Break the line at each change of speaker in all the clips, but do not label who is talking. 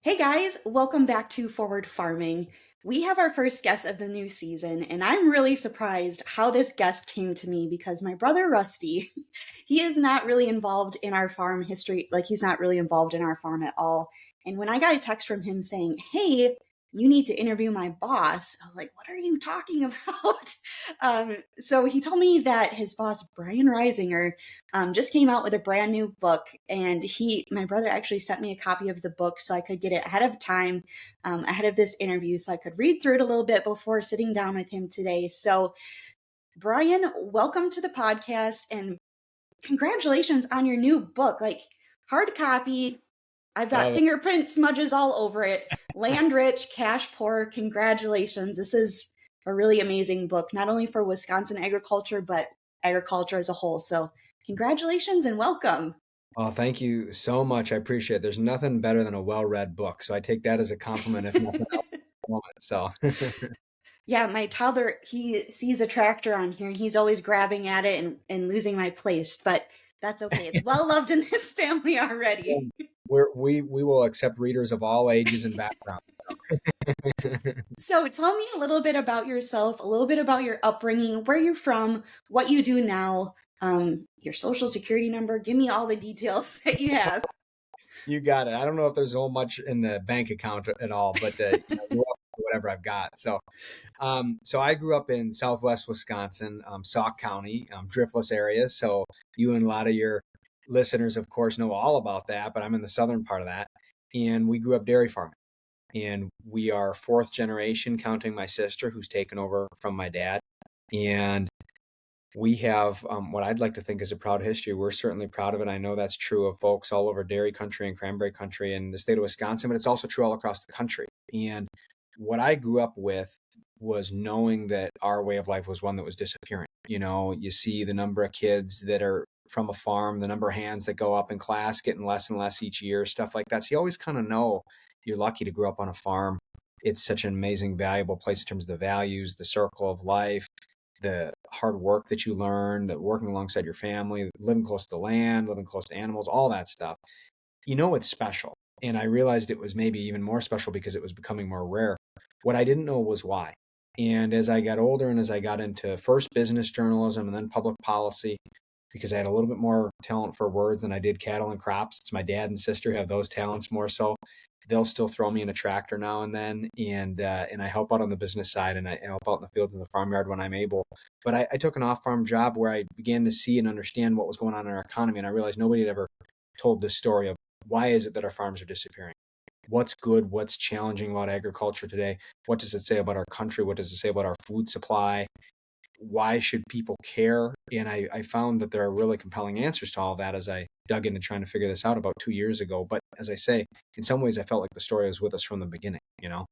Hey guys, welcome back to Forward Farming. We have our first guest of the new season, and I'm really surprised how this guest came to me because my brother Rusty, he is not really involved in our farm history. Like, he's not really involved in our farm at all. And when I got a text from him saying, "Hey, you need to interview my boss," I was like, "What are you talking about?" So he told me that his boss, Brian Reisinger, just came out with a brand new book, and my brother actually sent me a copy of the book so I could get it ahead of time, ahead of this interview, so I could read through it a little bit before sitting down with him today. So, Brian, welcome to the podcast, and congratulations on your new book. Like, hard copy. I've got
Love it.
fingerprint smudges all over it. Land rich, cash poor. Congratulations. This is a really amazing book, not only for Wisconsin agriculture, but agriculture as a whole. So, congratulations and welcome.
Oh, thank you so much. I appreciate it. There's nothing better than a well-read book, so I take that as a compliment, if nothing else, at the moment. So,
Yeah, my toddler, he sees a tractor on here and he's always grabbing at it and losing my place, but that's okay. It's well loved in this family already.
we will accept readers of all ages and backgrounds.
So tell me a little bit about yourself, a little bit about your upbringing, where you're from, what you do now, your social security number. Give me all the details that you have.
You got it. I don't know if there's so much in the bank account at all, but you're welcome for whatever I've got. So I grew up in Southwest Wisconsin, Sauk County, Driftless area. So you and a lot of your listeners, of course, know all about that, but I'm in the southern part of that. And we grew up dairy farming. And we are fourth generation, counting my sister, who's taken over from my dad. And we have what I'd like to think is a proud history. We're certainly proud of it. I know that's true of folks all over dairy country and cranberry country and the state of Wisconsin, but it's also true all across the country. And what I grew up with was knowing that our way of life was one that was disappearing. You know, you see the number of kids that are from a farm, the number of hands that go up in class getting less and less each year, stuff like that. So you always kind of know you're lucky to grow up on a farm. It's such an amazing, valuable place in terms of the values, the circle of life, the hard work that you learn, working alongside your family, living close to the land, living close to animals, all that stuff. You know, it's special. And I realized it was maybe even more special because it was becoming more rare. What I didn't know was why. And as I got older and as I got into first business journalism and then public policy, because I had a little bit more talent for words than I did cattle and crops. It's my dad and sister who have those talents more so. They'll still throw me in a tractor now and then, and I help out on the business side, and I help out in the field in the farmyard when I'm able. But I took an off-farm job where I began to see and understand what was going on in our economy, and I realized nobody had ever told this story of why is it that our farms are disappearing? What's good? What's challenging about agriculture today? What does it say about our country? What does it say about our food supply? Why should people care? And I found that there are really compelling answers to all of that as I dug into trying to figure this out about 2 years ago. But as I say, in some ways, I felt like the story was with us from the beginning, you know?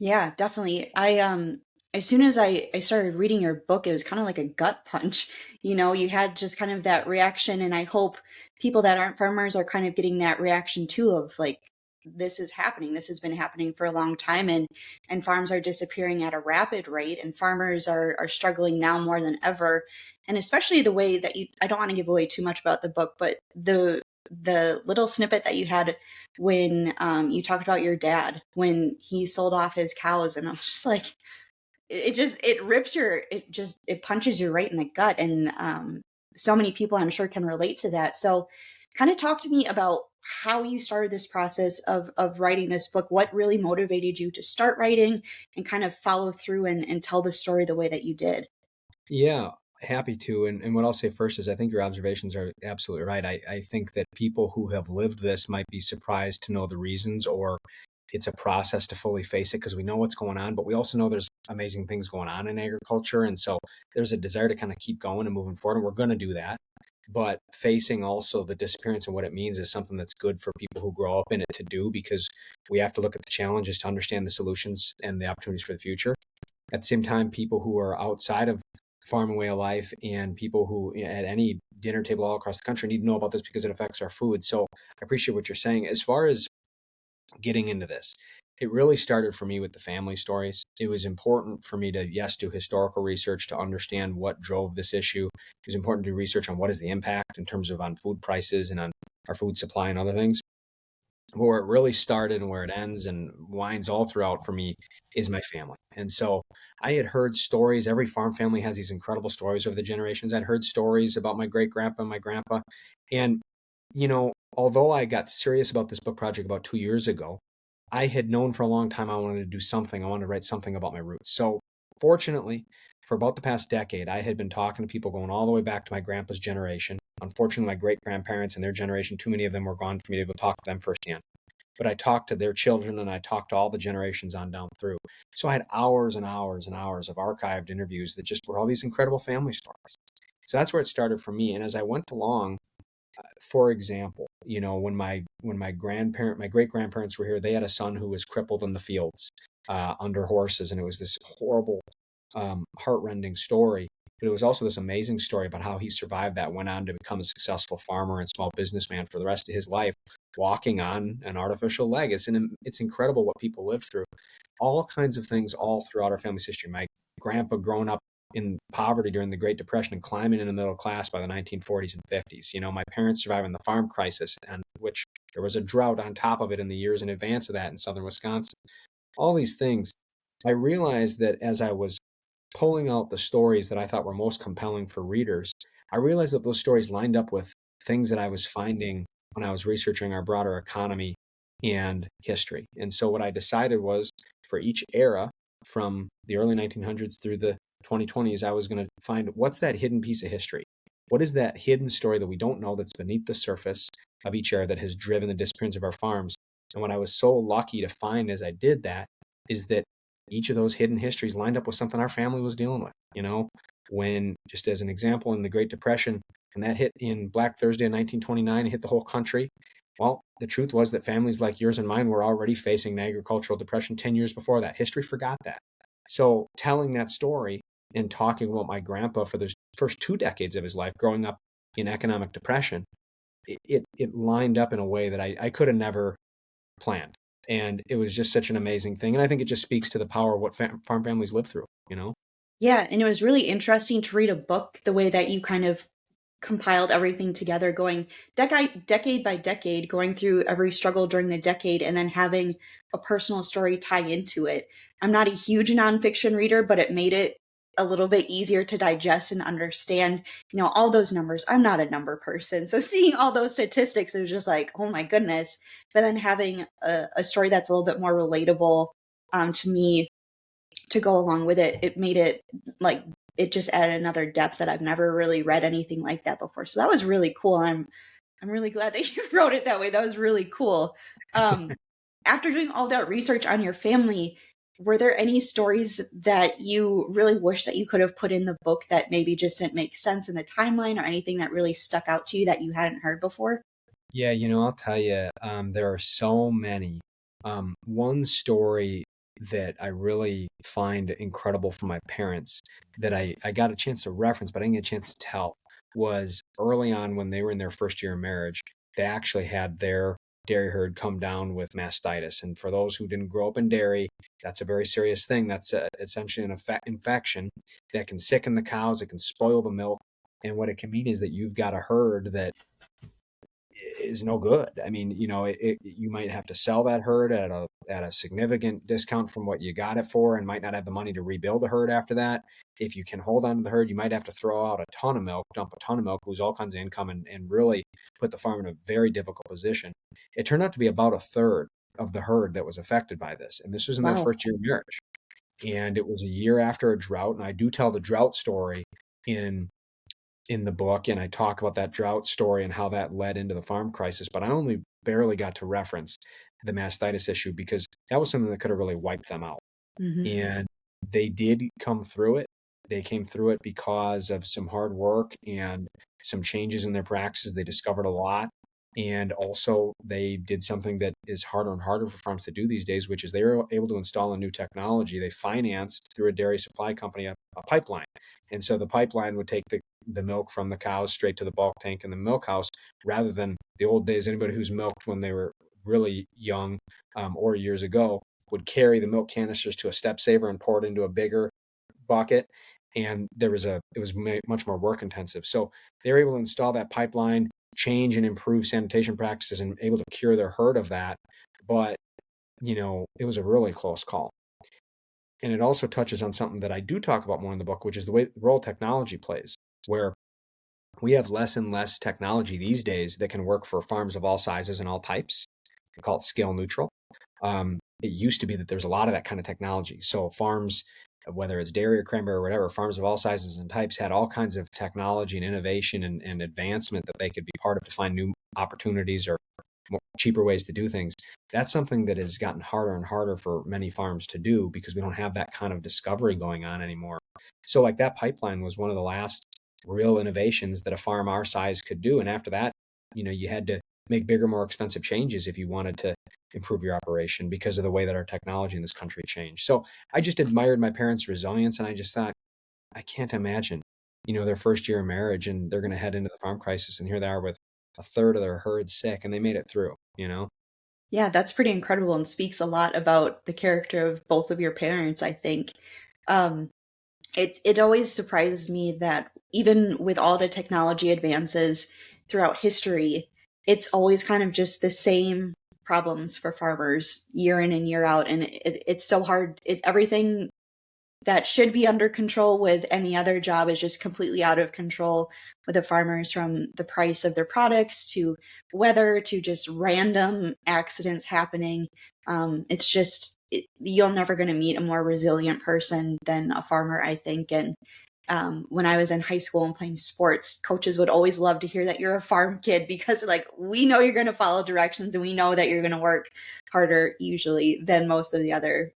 Yeah, definitely. As soon as I started reading your book, it was kind of like a gut punch. You had just kind of that reaction, and I hope people that aren't farmers are kind of getting that reaction too of like, this is happening. This has been happening for a long time, and farms are disappearing at a rapid rate, and farmers are struggling now more than ever. And especially the way that I don't want to give away too much about the book, but the little snippet that you had when you talked about your dad when he sold off his cows, and I was just like, it punches you right in the gut, and so many people I'm sure can relate to that. So kind of talk to me about how you started this process of writing this book. What really motivated you to start writing and kind of follow through and tell the story the way that you did?
Yeah, happy to. And what I'll say first is I think your observations are absolutely right. I think that people who have lived this might be surprised to know the reasons, or it's a process to fully face it because we know what's going on, but we also know there's amazing things going on in agriculture. And so there's a desire to kind of keep going and moving forward. And we're going to do that. But facing also the disappearance and what it means is something that's good for people who grow up in it to do, because we have to look at the challenges to understand the solutions and the opportunities for the future. At the same time, people who are outside of farming way of life and people who at any dinner table all across the country need to know about this because it affects our food. So I appreciate what you're saying. As far as getting into this, it really started for me with the family stories. It was important for me to, yes, do historical research to understand what drove this issue. It was important to do research on what is the impact in terms of on food prices and on our food supply and other things. where it really started and where it ends and winds all throughout for me is my family. And so I had heard stories. Every farm family has these incredible stories over the generations. I'd heard stories about my great grandpa and my grandpa. And, although I got serious about this book project about 2 years ago, I had known for a long time I wanted to do something. I wanted to write something about my roots. So fortunately, for about the past decade, I had been talking to people going all the way back to my grandpa's generation. Unfortunately, my great grandparents and their generation, too many of them were gone for me to be able to talk to them firsthand. But I talked to their children and I talked to all the generations on down through. So I had hours and hours and hours of archived interviews that just were all these incredible family stories. So that's where it started for me. And as I went along, for example, when my great grandparents were here, they had a son who was crippled in the fields under horses, and it was this horrible, heartrending story. But it was also this amazing story about how he survived that, went on to become a successful farmer and small businessman for the rest of his life, walking on an artificial leg. It's incredible what people live through. All kinds of things all throughout our family's history. My grandpa growing up in poverty during the Great Depression and climbing in the middle class by the 1940s and 50s. My parents surviving the farm crisis, and which there was a drought on top of it in the years in advance of that in southern Wisconsin. All these things, I realized that as I was pulling out the stories that I thought were most compelling for readers, I realized that those stories lined up with things that I was finding when I was researching our broader economy and history. And so what I decided was for each era from the early 1900s through the 2020s, I was going to find what's that hidden piece of history? What is that hidden story that we don't know that's beneath the surface of each era that has driven the disappearance of our farms? And what I was so lucky to find as I did that is that each of those hidden histories lined up with something our family was dealing with. When, just as an example, in the Great Depression, when that hit in Black Thursday in 1929, it hit the whole country. Well, the truth was that families like yours and mine were already facing an agricultural depression 10 years before that. History forgot that. So telling that story and talking about my grandpa for the first 2 decades of his life growing up in economic depression, it lined up in a way that I could have never planned. And it was just such an amazing thing. And I think it just speaks to the power of what farm families live through.
Yeah, and it was really interesting to read a book the way that you kind of compiled everything together, going decade by decade, going through every struggle during the decade, and then having a personal story tie into it. I'm not a huge nonfiction reader, but it made it a little bit easier to digest and understand, all those numbers. I'm not a number person. So seeing all those statistics, it was just like, oh my goodness. But then having a story that's a little bit more relatable to me to go along with it, it made it like it just added another depth that I've never really read anything like that before. So that was really cool. I'm really glad that you wrote it that way. That was really cool. Um, After doing all that research on your family, were there any stories that you really wish that you could have put in the book that maybe just didn't make sense in the timeline, or anything that really stuck out to you that you hadn't heard before?
Yeah, I'll tell you, there are so many. One story that I really find incredible from my parents that I got a chance to reference, but I didn't get a chance to tell, was early on when they were in their first year of marriage, they actually had their dairy herd come down with mastitis. And for those who didn't grow up in dairy, that's a very serious thing. That's essentially an infection that can sicken the cows, it can spoil the milk. And what it can mean is that you've got a herd that is no good. I mean, you might have to sell that herd at a significant discount from what you got it for, and might not have the money to rebuild the herd after that. If you can hold on to the herd, you might have to throw out a ton of milk, dump a ton of milk, lose all kinds of income, and really put the farm in a very difficult position. It turned out to be about a third of the herd that was affected by this, and this was in their
Wow.
first year of marriage. And it was a year after a drought, and I do tell the drought story in in the book, and I talk about that drought story and how that led into the farm crisis. But I only barely got to reference the mastitis issue because that was something that could have really wiped them out.
Hmm.
And they did come through it. They came through it because of some hard work and some changes in their practices. They discovered a lot. And also, they did something that is harder and harder for farms to do these days, which is they were able to install a new technology. They financed through a dairy supply company a pipeline. And so the pipeline would take the milk from the cows straight to the bulk tank in the milk house rather than the old days. Anybody who's milked when they were really young or years ago would carry the milk canisters to a step saver and pour it into a bigger bucket. And it was much more work intensive. So they were able to install that pipeline. change and improve sanitation practices and able to cure their herd of that. But, it was a really close call. And it also touches on something that I do talk about more in the book, which is the role technology plays, where we have less and less technology these days that can work for farms of all sizes and all types. We call it scale neutral. It used to be that there's a lot of that kind of technology. So farms, whether it's dairy or cranberry or whatever, farms of all sizes and types had all kinds of technology and innovation and advancement that they could be part of to find new opportunities or cheaper ways to do things. That's something that has gotten harder and harder for many farms to do because we don't have that kind of discovery going on anymore. So like that pipeline was one of the last real innovations that a farm our size could do. And after that, you had to make bigger, more expensive changes if you wanted to improve your operation because of the way that our technology in this country changed. So I just admired my parents' resilience, and I just thought, I can't imagine, their first year of marriage and they're going to head into the farm crisis, and here they are with a third of their herd sick, and they made it through.
Yeah, that's pretty incredible and speaks a lot about the character of both of your parents, I think. Um, it always surprises me that even with all the technology advances throughout history, it's always kind of just the same problems for farmers year in and year out, and it's so hard. Everything that should be under control with any other job is just completely out of control with the farmers, from the price of their products to weather to just random accidents happening. It's just you're never going to meet a more resilient person than a farmer, I think. And when I was in high school and playing sports, coaches would always love to hear that you're a farm kid, because like, we know you're going to follow directions and we know that you're going to work harder usually than most of the other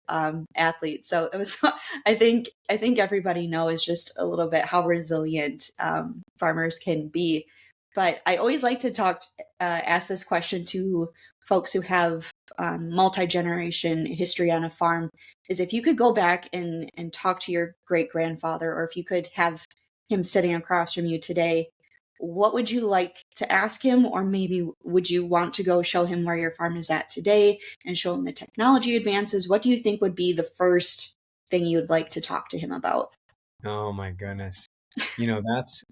athletes. So it was, I think everybody knows just a little bit how resilient farmers can be. But I always like to ask this question to folks who have multi-generation history on a farm, is if you could go back and talk to your great grandfather, or if you could have him sitting across from you today, what would you like to ask him? Or maybe would you want to go show him where your farm is at today and show him the technology advances? What do you think would be the first thing you'd like to talk to him about?
Oh my goodness.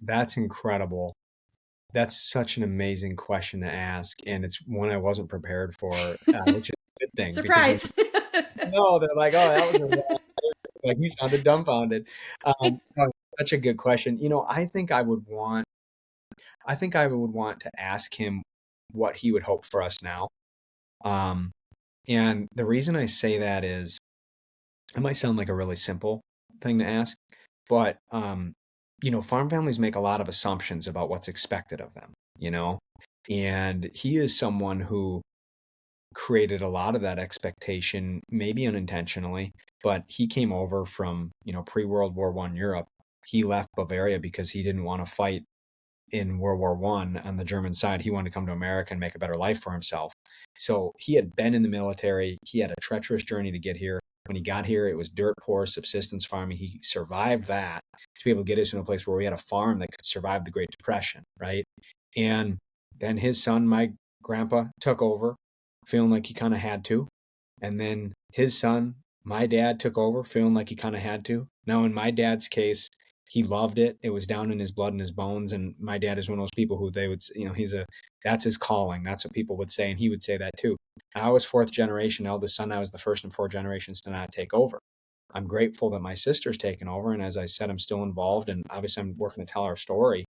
That's incredible. That's such an amazing question to ask, and it's one I wasn't prepared for, which is a good thing because when
Surprise.
no, they're like, "Oh, that was a wrong." Like he sounded dumbfounded. No, such a good question. I think I would want to ask him what he would hope for us now. Um, and the reason I say that is it might sound like a really simple thing to ask, but farm families make a lot of assumptions about what's expected of them. And he is someone who created a lot of that expectation, maybe unintentionally, but he came over from, pre-World War I Europe. He left Bavaria because he didn't want to fight in World War I on the German side. He wanted to come to America and make a better life for himself. So he had been in the military. He had a treacherous journey to get here. When he got here, it was dirt poor subsistence farming. He survived that to be able to get us in a place where we had a farm that could survive the Great Depression, right? And then his son, my grandpa, took over, feeling like he kind of had to. And then his son, my dad, took over, feeling like he kind of had to. Now, in my dad's case, he loved it. It was down in his blood and his bones. And my dad is one of those people who they would, that's his calling. That's what people would say. And he would say that too. I was fourth generation eldest son. I was the first in 4 generations to not take over. I'm grateful that my sister's taken over. And as I said, I'm still involved. And obviously I'm working to tell our story.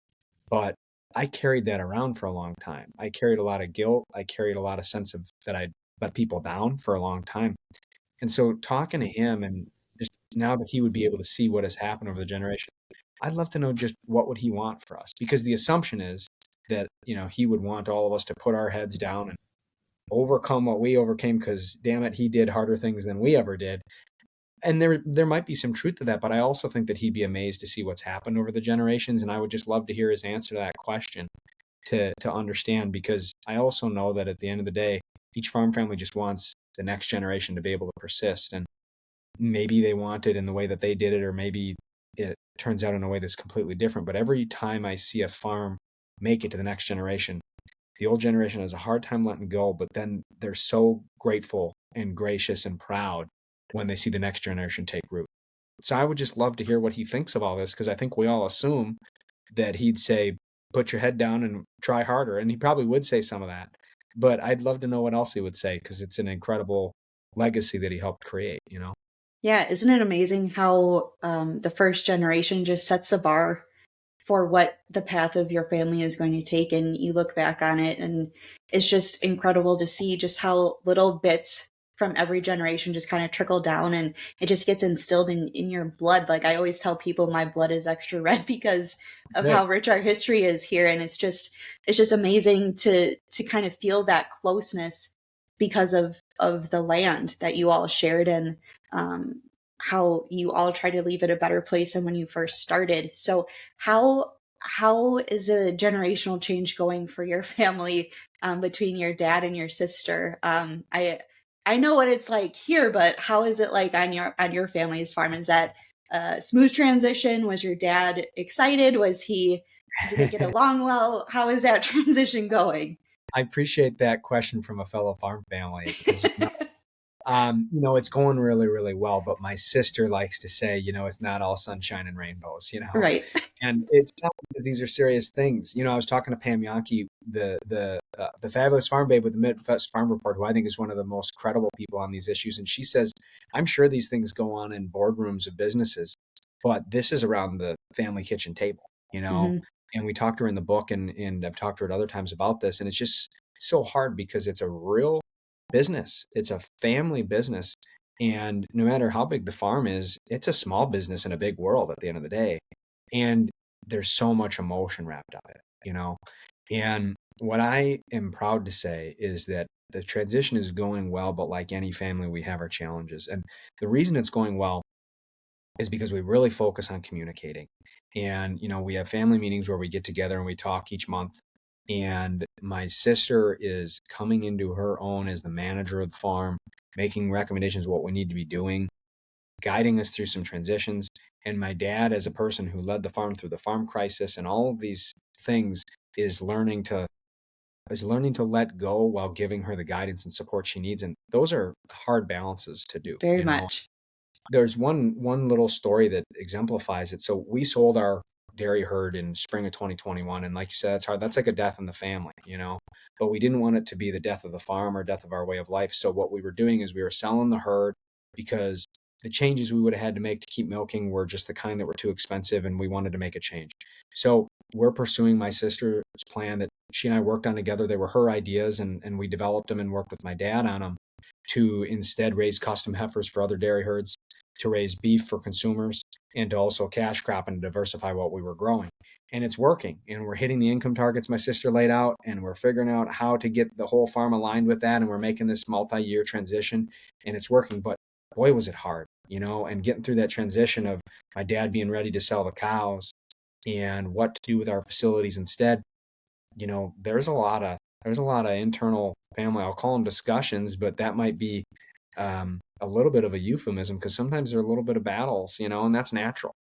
But I carried that around for a long time. I carried a lot of guilt. I carried a lot of sense of that I let people down for a long time. And so talking to him, and just now that he would be able to see what has happened over the generation, I'd love to know just what would he want for us? Because the assumption is that, he would want all of us to put our heads down and overcome what we overcame, because damn it, he did harder things than we ever did. And there might be some truth to that, but I also think that he'd be amazed to see what's happened over the generations. And I would just love to hear his answer to that question, to understand, because I also know that at the end of the day, each farm family just wants the next generation to be able to persist. And maybe they want it in the way that they did it, or maybe it turns out in a way that's completely different. But every time I see a farm make it to the next generation, the old generation has a hard time letting go, but then they're so grateful and gracious and proud when they see the next generation take root. So I would just love to hear what he thinks of all this, because I think we all assume that he'd say, put your head down and try harder. And he probably would say some of that, but I'd love to know what else he would say because it's an incredible legacy that he helped create, you know?
Yeah, isn't it amazing how the first generation just sets a bar for what the path of your family is going to take, and you look back on it, and it's just incredible to see just how little bits from every generation just kind of trickle down, and it just gets instilled in your blood. Like I always tell people, my blood is extra red because of
Good.
how rich our history is here, and it's just amazing to kind of feel that closeness because of the land that you all shared, and um, how you all try to leave it a better place than when you first started. So how is a generational change going for your family, between your dad and your sister? I know what it's like here, but how is it like on your family's farm? Is that a smooth transition? Was your dad excited? Was he? Do they get along well? How is that transition going?
I appreciate that question from a fellow farm family because it's going really, really well. But my sister likes to say, it's not all sunshine and rainbows,
Right.
and it's tough because these are serious things. I was talking to Pam Yonke, the fabulous farm babe with the Midwest Farm Report, who I think is one of the most credible people on these issues, and she says, "I'm sure these things go on in boardrooms of businesses, but this is around the family kitchen table, you know."
Hmm.
And we talked to her in the book, and I've talked to her at other times about this, and it's just so hard because it's a real business. It's a family business. And no matter how big the farm is, it's a small business in a big world at the end of the day. And there's so much emotion wrapped up in it. And what I am proud to say is that the transition is going well, but like any family, we have our challenges. And the reason it's going well is because we really focus on communicating. And, we have family meetings where we get together and we talk each month. And my sister is coming into her own as the manager of the farm, making recommendations what we need to be doing, guiding us through some transitions. And my dad, as a person who led the farm through the farm crisis and all of these things, is learning to let go while giving her the guidance and support she needs. And those are hard balances to do,
Very much.
there's one little story that exemplifies it. So we sold our dairy herd in spring of 2021, and like you said, that's hard. That's like a death in the family. But we didn't want it to be the death of the farm or death of our way of life. So what we were doing is we were selling the herd because the changes we would have had to make to keep milking were just the kind that were too expensive, and we wanted to make a change. So we're pursuing my sister's plan that she and I worked on together. They were her ideas, and we developed them and worked with my dad on them to instead raise custom heifers for other dairy herds, to raise beef for consumers, and to also cash crop and diversify what we were growing. And it's working. And we're hitting the income targets my sister laid out, and we're figuring out how to get the whole farm aligned with that. And we're making this multi-year transition, and it's working. But boy, was it hard, and getting through that transition of my dad being ready to sell the cows and what to do with our facilities instead. There's a lot of internal family, I'll call them discussions, but that might be a little bit of a euphemism because sometimes there are a little bit of battles, and that's natural.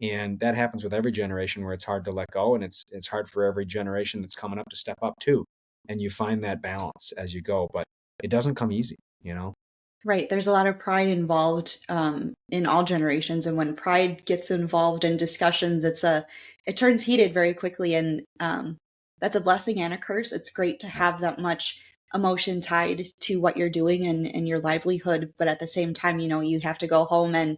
And that happens with every generation where it's hard to let go, and it's hard for every generation that's coming up to step up too. And you find that balance as you go, but it doesn't come easy.
Right. There's a lot of pride involved, in all generations, and when pride gets involved in discussions, it turns heated very quickly, and that's a blessing and a curse. It's great to have that much emotion tied to what you're doing and your livelihood, but at the same time, you have to go home and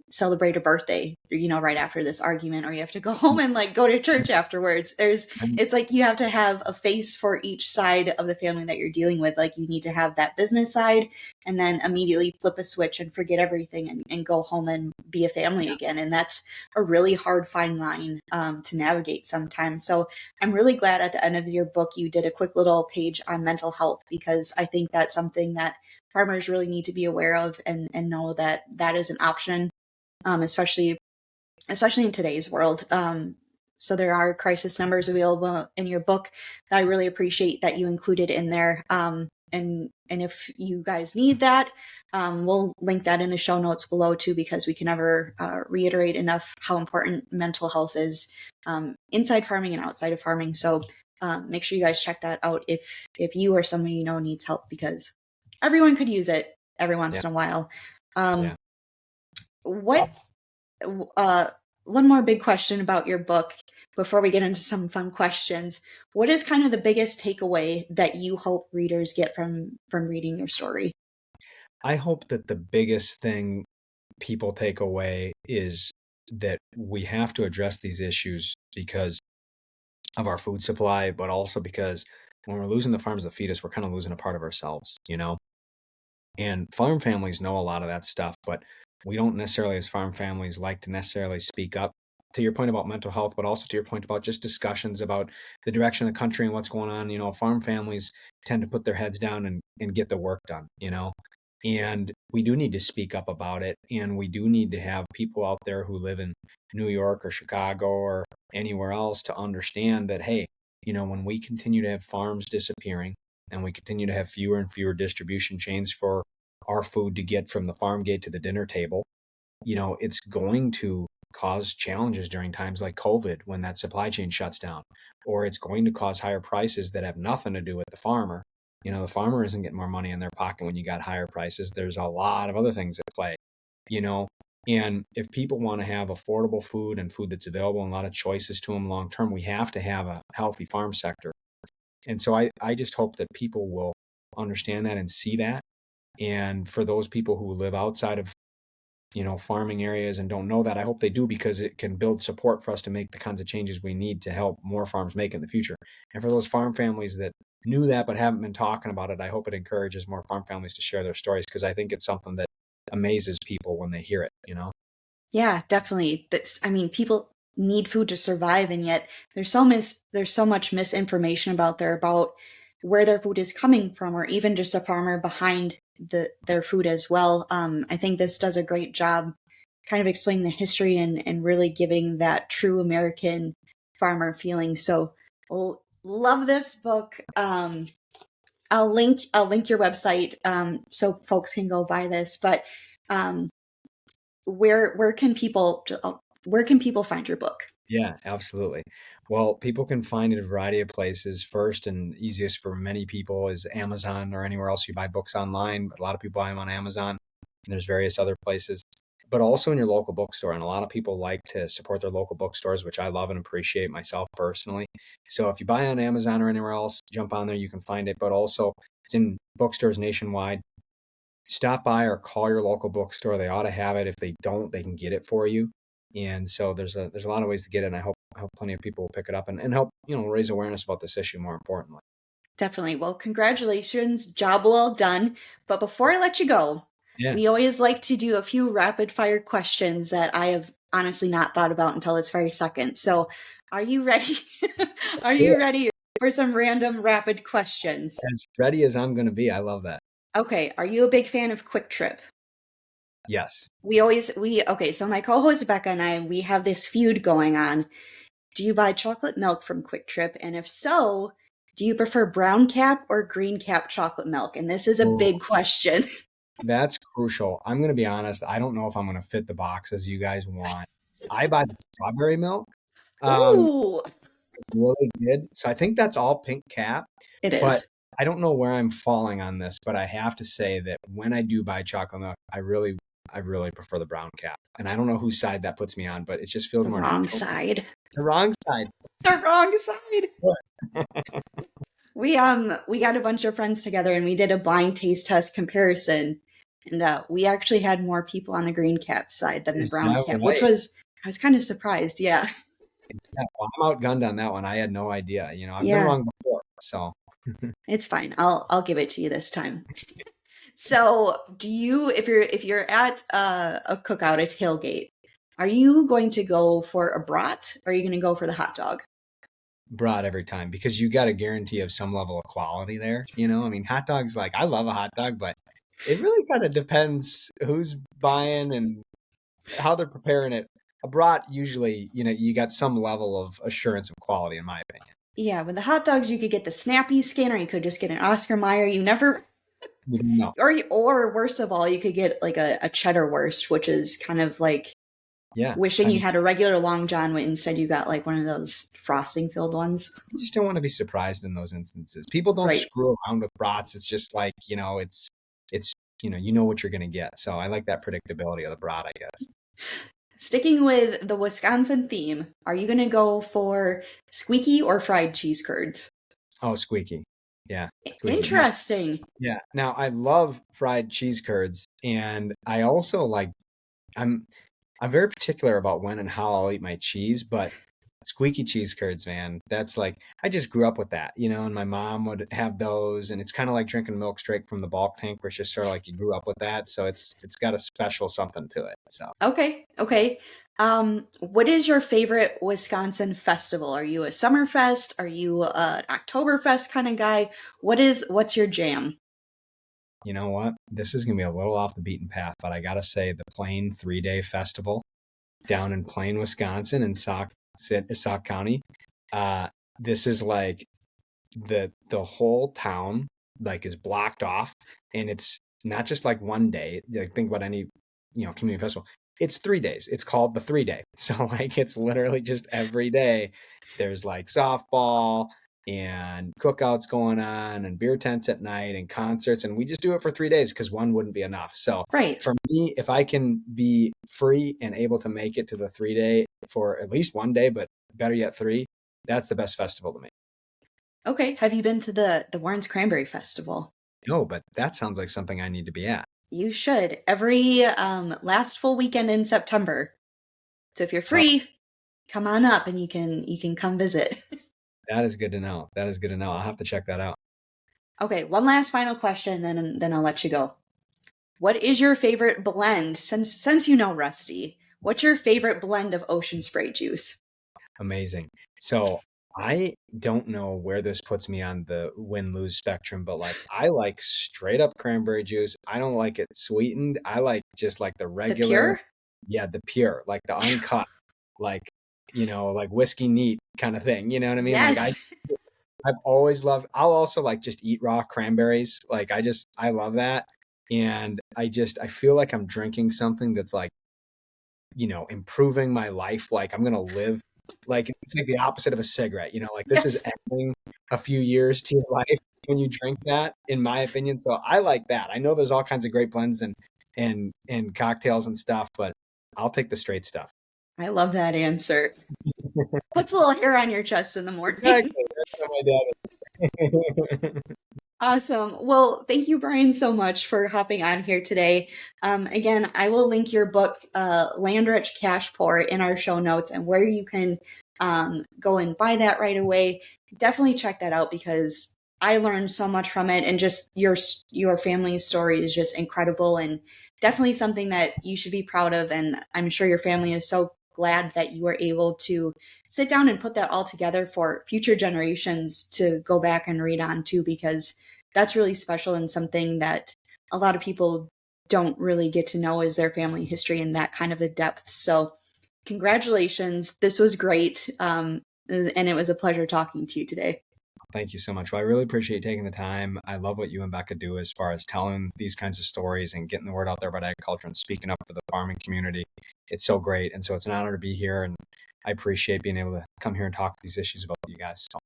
celebrate a birthday, right after this argument, or you have to go home and like go to church afterwards.
And
It's like you have to have a face for each side of the family that you're dealing with. Like you need to have that business side and then immediately flip a switch and forget everything and go home and be a family again. And that's a really hard fine line, to navigate sometimes. So I'm really glad at the end of your book you did a quick little page on mental health, because I think that's something that farmers really need to be aware of, and know that that is an option, especially in today's world. So there are crisis numbers available in your book that I really appreciate that you included in there. And if you guys need that, we'll link that in the show notes below too, because we can never reiterate enough how important mental health is, inside farming and outside of farming. So make sure you guys check that out if you or somebody you know needs help, because everyone could use it every once
yeah,
in a while.
yeah.
What uh, one more big question about your book before we get into some fun questions. What is kind of the biggest takeaway that you hope readers get from reading your story?
I hope that the biggest thing people take away is that we have to address these issues because of our food supply, but also because when we're losing the farms that feed us, we're kind of losing a part of ourselves, you know? And farm families know a lot of that stuff, but we don't necessarily, as farm families, like to necessarily speak up. To your point about mental health, but also to your point about just discussions about the direction of the country and what's going on. Farm families tend to put their heads down and get the work done, and we do need to speak up about it. And we do need to have people out there who live in New York or Chicago or anywhere else to understand that, hey, when we continue to have farms disappearing and we continue to have fewer and fewer distribution chains for our food to get from the farm gate to the dinner table, it's going to cause challenges during times like COVID when that supply chain shuts down, or it's going to cause higher prices that have nothing to do with the farmer. The farmer isn't getting more money in their pocket when you got higher prices. There's a lot of other things at play, you know. And if people want to have affordable food and food that's available and a lot of choices to them long term, we have to have a healthy farm sector. And so I just hope that people will understand that and see that. And for those people who live outside of, farming areas and don't know that, I hope they do, because it can build support for us to make the kinds of changes we need to help more farms make it in the future. And for those farm families that knew that but haven't been talking about it, I hope it encourages more farm families to share their stories, because I think it's something that amazes people when they hear it.
Yeah, definitely. I mean, people need food to survive, and yet there's so much misinformation about about where their food is coming from, or even just a farmer behind their food as well. I think this does a great job kind of explaining the history and really giving that true American farmer feeling. So, love this book. I'll link your website so folks can go buy this. But um, where can people find your book?
Yeah, absolutely. Well, people can find it in a variety of places. First and easiest for many people is Amazon or anywhere else you buy books online. But a lot of people buy them on Amazon. And there's various other places, but also in your local bookstore. And a lot of people like to support their local bookstores, which I love and appreciate myself personally. So if you buy on Amazon or anywhere else, jump on there, you can find it. But also it's in bookstores nationwide. Stop by or call your local bookstore. They ought to have it. If they don't, they can get it for you. And so there's a lot of ways to get it. And I hope plenty of people will pick it up and help, raise awareness about this issue more importantly.
Definitely. Well, congratulations. Job well done. But before I let you go,
Yeah.
we always like to do a few rapid fire questions that I have honestly not thought about until this very second. So, are you ready? Are
Do
you
it.
ready for some random rapid questions?
As ready as I'm going to be. I love that.
Okay. Are you a big fan of Quick Trip?
Yes.
Okay, so my co-host Becca and we have this feud going on. Do you buy chocolate milk from Quick Trip? And if so, do you prefer brown cap or green cap chocolate milk? And this is a
Oh,
big question.
that's crucial. I'm going to be honest. I don't know if I'm going to fit the boxes you guys want. I buy the strawberry milk. Um,
Ooh,
really good. So I think that's all pink cap.
it
But
is.
I don't know where I'm falling on this, but I have to say that when I do buy chocolate milk, I really prefer the brown cap. And I don't know whose side that puts me on, but it just feels
The
more
wrong
natural.
side.
The wrong side.
The wrong side. We got a bunch of friends together and we did a blind taste test comparison. And we actually had more people on the green cap side than the
Is
brown
that
cap, which
right?
was I was kind of surprised. Yeah.
Yeah, well, I'm outgunned on that one. I had no idea. I've been
Yeah,
wrong before. So
it's fine. I'll give it to you this time. So, if you're at a cookout, a tailgate, are you going to go for a brat or are you going to go for the hot dog?
broad every time, because you got a guarantee of some level of quality there. I mean, hot dogs, like, I love a hot dog, but it really kind of depends who's buying and how they're preparing it. A brat, usually, you got some level of assurance of quality, in my opinion.
Yeah, with the hot dogs, you could get the snappy skin, or you could just get an Oscar Mayer. You never,
You don't know.
or worst of all, you could get like a cheddar wurst, which is kind of like
Yeah.
wishing
I
you
mean,
had a regular Long John, but instead you got like one of those frosting filled ones.
you just don't want to be surprised in those instances. People don't
Right.
screw around with brats. It's just like, it's, you know what you're going to get. So I like that predictability of the brat, I guess.
Sticking with the Wisconsin theme, are you going to go for squeaky or fried cheese curds?
Oh, squeaky. Yeah, squeaky. Now,
Interesting.
yeah. Now I love fried cheese curds, and I also like. I'm I'm very particular about when and how I'll eat my cheese, but squeaky cheese curds, man, that's like I just grew up with that, and my mom would have those, and it's kind of like drinking milk straight from the bulk tank, where it's just sort of like you grew up with that, so it's got a special something to it. So,
Okay, okay. What is your favorite Wisconsin festival? Are you a Summerfest? Are you an Oktoberfest kind of guy? What's your jam?
you know what? This is gonna be a little off the beaten path, but I gotta say the Plain 3-day festival down in Plain, Wisconsin, in Sauk County. Uh, this is like the whole town like is blocked off, and it's not just like one day. Like think about any community festival. It's 3 days. It's called the 3-day. So like it's literally just every day. There's like softball and cookouts going on and beer tents at night and concerts, and we just do it for 3 days because one wouldn't be enough. So
Right.
for me, if I can be free and able to make it to the 3-day for at least one day, but better yet three, that's the best festival to me.
Okay. Have you been to the Warren's Cranberry Festival?
No, but that sounds like something I need to be at.
You should. Every last full weekend in September. So if you're
Oh,
free, come on up and you can come visit.
that is good to know. That is good to know. I'll have to check that out.
Okay, one last final question, then I'll let you go. What is your favorite blend? Since you know Rusty, what's your favorite blend of ocean spray juice?
Amazing. So I don't know where this puts me on the win-lose spectrum, but like I like straight up cranberry juice. I don't like it sweetened. I like just like the
The
regular,
pure?
yeah, the pure, like the uncut, like like whiskey neat kind of thing. You know what I mean? Like
Yes.
I've always loved, I'll also like just eat raw cranberries. Like I love that. And I feel like I'm drinking something that's like, improving my life. Like I'm going to live, like it's like the opposite of a cigarette, like this is
Yes.
adding a few years to your life when you drink that, in my opinion. So I like that. I know there's all kinds of great blends and cocktails and stuff, but I'll take the straight stuff.
I love that answer. Puts a little hair on your chest in the morning.
Exactly. That's how my dad is.
Awesome. Well, thank you, Brian, so much for hopping on here today. Again, I will link your book, Land Rich Cash Poor, in our show notes and where you can go and buy that right away. Definitely check that out because I learned so much from it, and just your family's story is just incredible and definitely something that you should be proud of. And I'm sure your family is so glad that you were able to sit down and put that all together for future generations to go back and read on too, because that's really special and something that a lot of people don't really get to know is their family history in that kind of a depth. So, congratulations. This was great. And it was a pleasure talking to you today.
Thank you so much. Well, I really appreciate you taking the time. I love what you and Becca do as far as telling these kinds of stories and getting the word out there about agriculture and speaking up for the farming community. It's so great. And so it's an honor to be here. And I appreciate being able to come here and talk these issues about you guys. So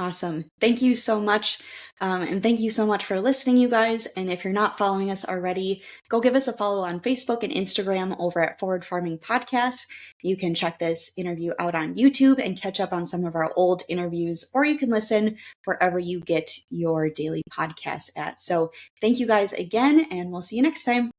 Awesome. Thank you so much. And thank you so much for listening, you guys. And if you're not following us already, go give us a follow on Facebook and Instagram over at Forward Farming Podcast. You can check this interview out on YouTube and catch up on some of our old interviews, or you can listen wherever you get your daily podcasts at. So thank you guys again, and we'll see you next time.